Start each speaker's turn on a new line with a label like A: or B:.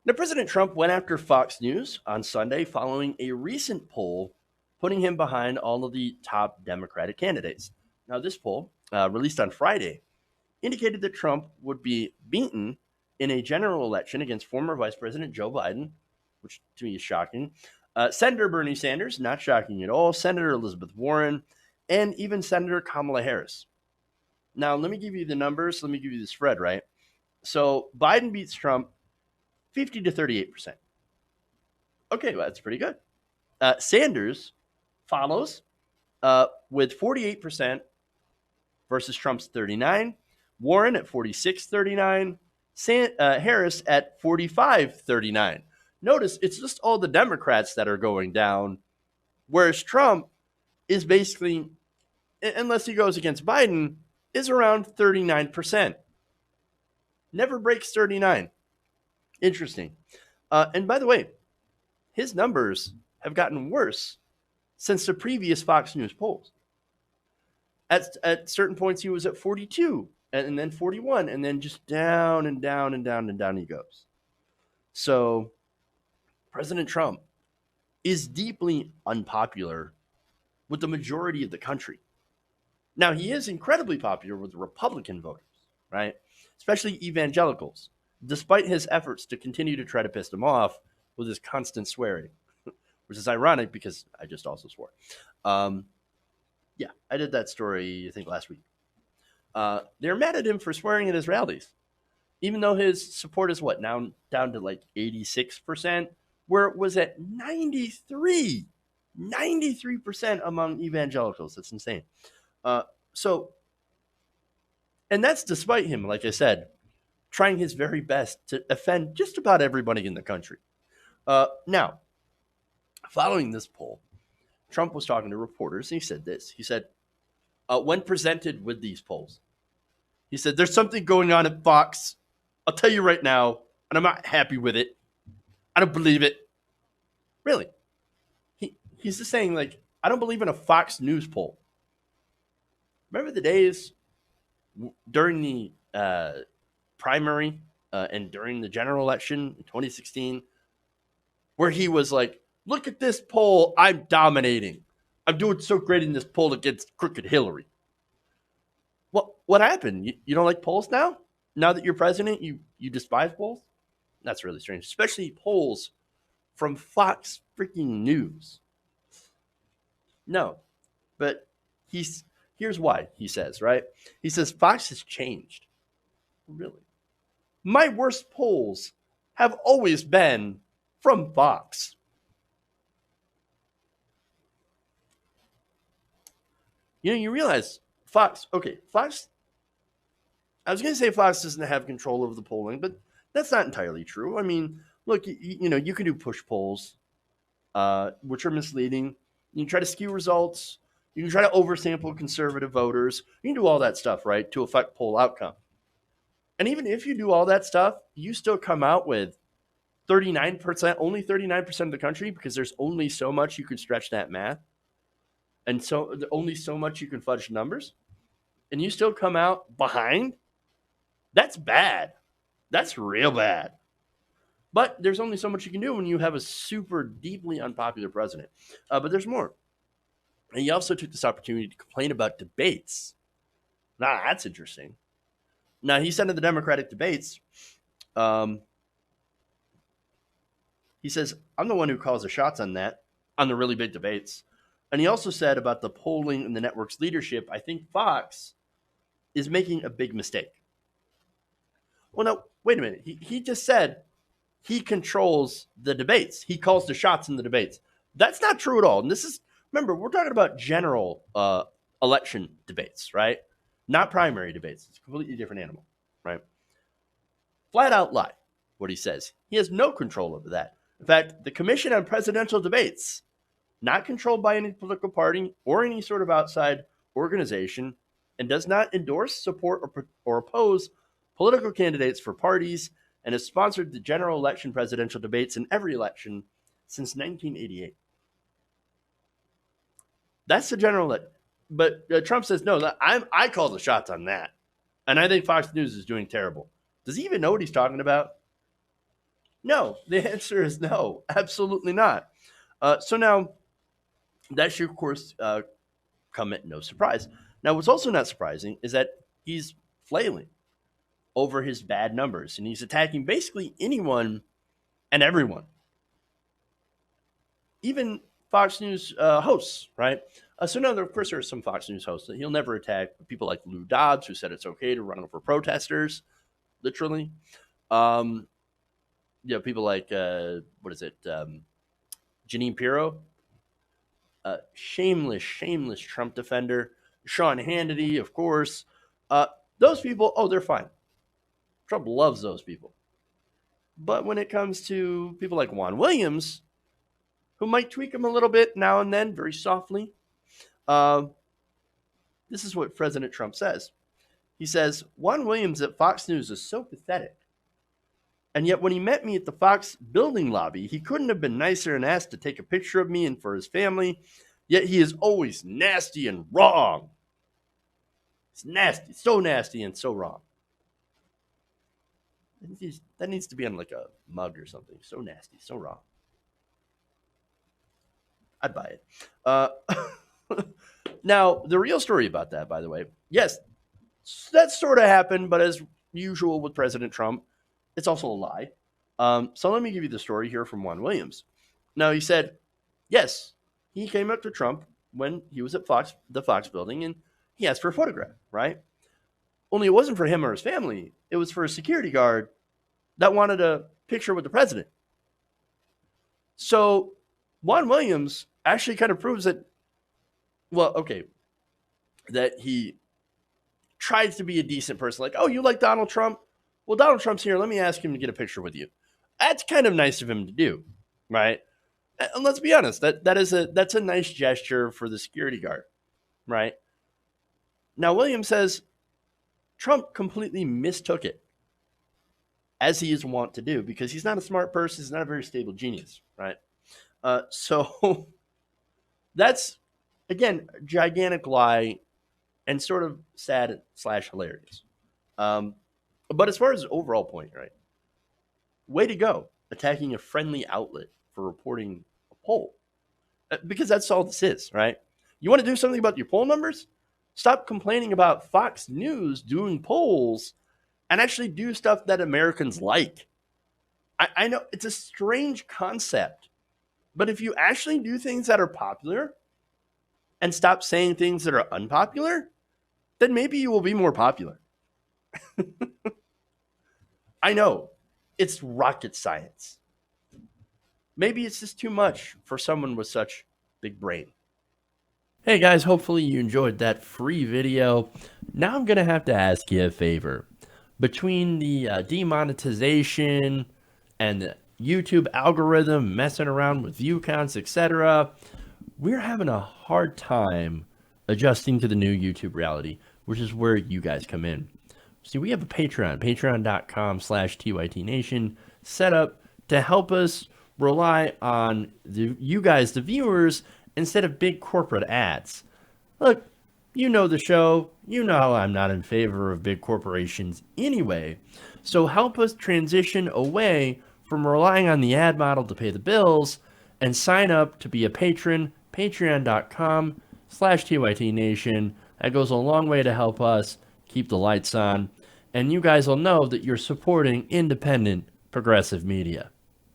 A: Now, President Trump went after Fox News on Sunday following a recent poll putting him behind all of the top Democratic candidates. Now, this poll, released on Friday, indicated that Trump would be beaten in a general election against former Vice President Joe Biden, which to me is shocking, Senator Bernie Sanders, not shocking at all, Senator Elizabeth Warren, and even Senator Kamala Harris. Now, let me give you the numbers. Let me give you the spread, right? So Biden beats Trump 50 to 38%. Okay, well, that's pretty good. Sanders follows with 48% versus Trump's 39. Warren at 46-39. Harris at 45-39. Notice it's just all the Democrats that are going down, whereas Trump is basically, unless he goes against Biden, is around 39%. Never breaks 39. Interesting. And by the way, his numbers have gotten worse since the previous Fox News polls. At certain points, he was at 42 and then 41, and then just down and down and down and down he goes. So President Trump is deeply unpopular with the majority of the country. Now, he is incredibly popular with Republican voters, right? Especially evangelicals, despite his efforts to continue to try to piss them off with his constant swearing, which is ironic because I just also swore. Yeah, I did that story, I think, last week. They're mad at him for swearing at his rallies, even though his support is what, now down to like 86%, where it was at 93% among evangelicals. That's insane. And that's despite him, like I said, trying his very best to offend just about everybody in the country. Now, following this poll, Trump was talking to reporters, and he said this. He said, when presented with these polls, he said, there's something going on at Fox. I'll tell you right now, and I'm not happy with it. I don't believe it. Really. He's just saying, like, I don't believe in a Fox News poll. Remember the days during the primary and during the general election in 2016 where he was like, look at this poll, I'm dominating. I'm doing so great in this poll against crooked Hillary. What happened? You don't like polls now? Now that you're president, you despise polls? That's really strange, especially polls from Fox freaking News. No, but here's why, he says, right? He says, Fox has changed. Really? My worst polls have always been from Fox. You realize Fox, I was going to say Fox doesn't have control over the polling, but that's not entirely true. I mean, look, you can do push polls, which are misleading. You can try to skew results. You can try to oversample conservative voters. You can do all that stuff, right, to affect poll outcome. And even if you do all that stuff, you still come out with 39%, only 39% of the country, because there's only so much you can stretch that math. And so only so much you can fudge numbers. And you still come out behind. That's bad. That's real bad. But there's only so much you can do when you have a super deeply unpopular president. But there's more. And he also took this opportunity to complain about debates. Now, that's interesting. Now, he said in the Democratic debates, he says, I'm the one who calls the shots on that, on the really big debates. And he also said about the polling and the network's leadership, I think Fox is making a big mistake. Well, no, wait a minute. He just said he controls the debates. He calls the shots in the debates. That's not true at all. And this is, remember, we're talking about general election debates, right? Not primary debates. It's a completely different animal, right? Flat out lie, what he says. He has no control over that. In fact, the Commission on Presidential Debates, not controlled by any political party or any sort of outside organization, and does not endorse, support, or oppose political candidates for parties, and has sponsored the general election presidential debates in every election since 1988. That's the general election. But Trump says, no, I call the shots on that. And I think Fox News is doing terrible. Does he even know what he's talking about? No, the answer is no, absolutely not. So now that should, of course, come at no surprise. Now, what's also not surprising is that he's flailing over his bad numbers and he's attacking basically anyone and everyone, even Fox News hosts, right? So now, of course, there are some Fox News hosts that he'll never attack. People like Lou Dobbs, who said it's okay to run over protesters, literally. Um, people like what is it, Janine Pirro, shameless Trump defender. Sean Hannity, of course. Those people, oh, they're fine. Trump loves those people. But when it comes to people like Juan Williams, who might tweak him a little bit now and then, very softly, uh, this is what President Trump says. He says, Juan Williams at Fox News is so pathetic. And yet, when he met me at the Fox building lobby, he couldn't have been nicer and asked to take a picture of me and for his family. Yet he is always nasty and wrong. It's nasty, so nasty and so wrong. That needs to be on like a mug or something. So nasty, so wrong. I'd buy it. Now, the real story about that, by the way, yes, that sort of happened, but as usual with President Trump, it's also a lie. So let me give you the story here from Juan Williams. Now, he said, yes, he came up to Trump when he was at the Fox building, and he asked for a photograph, right? Only it wasn't for him or his family. It was for a security guard that wanted a picture with the president. So Juan Williams actually kind of proves that, well, okay, that he tries to be a decent person. Like, oh, you like Donald Trump? Well, Donald Trump's here. Let me ask him to get a picture with you. That's kind of nice of him to do, right? And let's be honest, that's a nice gesture for the security guard, right? Now, Williams says Trump completely mistook it, as he is wont to do, because he's not a smart person. He's not a very stable genius, right? So that's, again, a gigantic lie and sort of sad / hilarious. But as far as the overall point, right? Way to go, attacking a friendly outlet for reporting a poll. Because that's all this is, right? You want to do something about your poll numbers? Stop complaining about Fox News doing polls and actually do stuff that Americans like. I know it's a strange concept, but if you actually do things that are popular and stop saying things that are unpopular, then maybe you will be more popular. I know it's rocket science. Maybe it's just too much for someone with such big brain. Hey guys, hopefully you enjoyed that free video. Now I'm going to have to ask you a favor. Between the demonetization and the YouTube algorithm messing around with view counts, etc., we're having a hard time adjusting to the new YouTube reality, which is where you guys come in. See, we have a Patreon, patreon.com/TYTNation, set up to help us rely on you guys, the viewers, instead of big corporate ads. Look, you know the show. You know I'm not in favor of big corporations anyway. So help us transition away from relying on the ad model to pay the bills and sign up to be a patron, patreon.com/TYTNation. That goes a long way to help us keep the lights on. And you guys will know that you're supporting independent, progressive media.